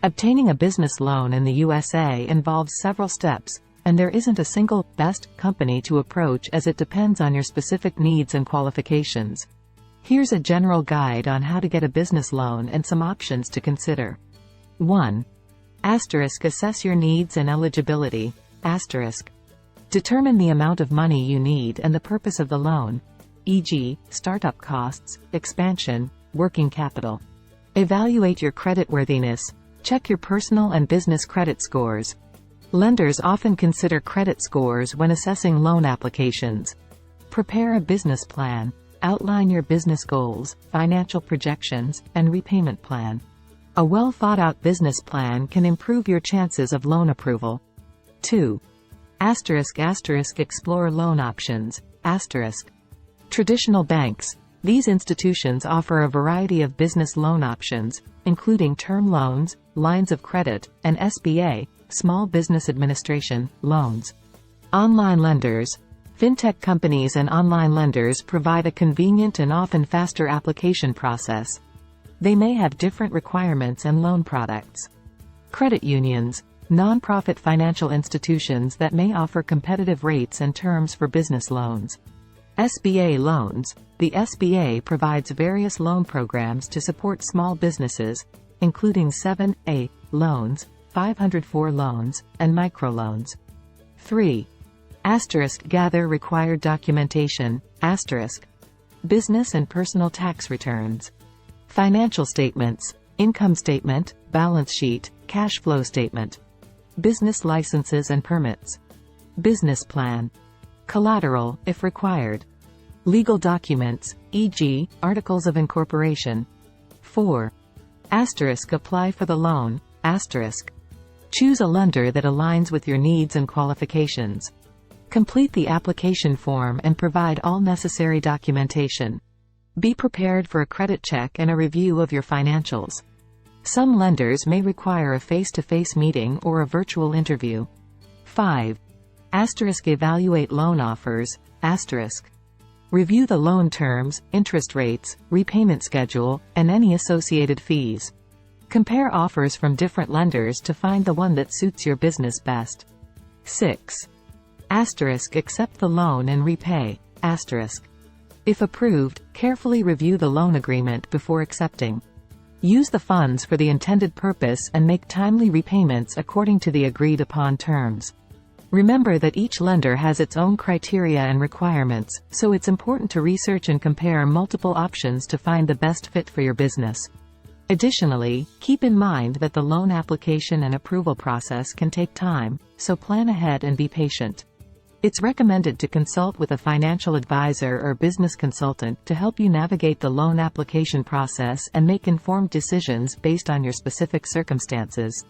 Obtaining a business loan in the USA involves several steps, and there isn't a single, best, company to approach as it depends on your specific needs and qualifications. Here's a general guide on how to get a business loan and some options to consider. 1. Assess your needs and eligibility. Determine the amount of money you need and the purpose of the loan, e.g., startup costs, expansion, working capital. Evaluate your creditworthiness. Check your personal and business credit scores. Lenders often consider credit scores when assessing loan applications. Prepare a business plan. Outline your business goals, financial projections, and repayment plan. A well-thought-out business plan can improve your chances of loan approval. 2. Explore loan options. Traditional banks. These institutions offer a variety of business loan options, including term loans, lines of credit, and SBA, Small Business Administration, loans. Online lenders. Fintech companies and online lenders provide a convenient and often faster application process. They may have different requirements and loan products. Credit unions. Non-profit financial institutions that may offer competitive rates and terms for business loans. SBA loans. The SBA provides various loan programs to support small businesses, including 7(a) loans, 504 loans, and microloans. 3. Gather required documentation. Business and personal tax returns. Financial statements, income statement, balance sheet, cash flow statement. Business licenses and permits. Business plan. Collateral, if required. Legal documents, e.g., articles of incorporation. 4. Apply for the loan. Choose a lender that aligns with your needs and qualifications. Complete the application form and provide all necessary documentation. Be prepared for a credit check and a review of your financials. Some lenders may require a face-to-face meeting or a virtual interview. 5. Evaluate loan offers. Review the loan terms, interest rates, repayment schedule, and any associated fees. Compare offers from different lenders to find the one that suits your business best. 6. Accept the loan and repay. If approved, carefully review the loan agreement before accepting. Use the funds for the intended purpose and make timely repayments according to the agreed-upon terms. Remember that each lender has its own criteria and requirements, so it's important to research and compare multiple options to find the best fit for your business. Additionally, keep in mind that the loan application and approval process can take time, so plan ahead and be patient. It's recommended to consult with a financial advisor or business consultant to help you navigate the loan application process and make informed decisions based on your specific circumstances.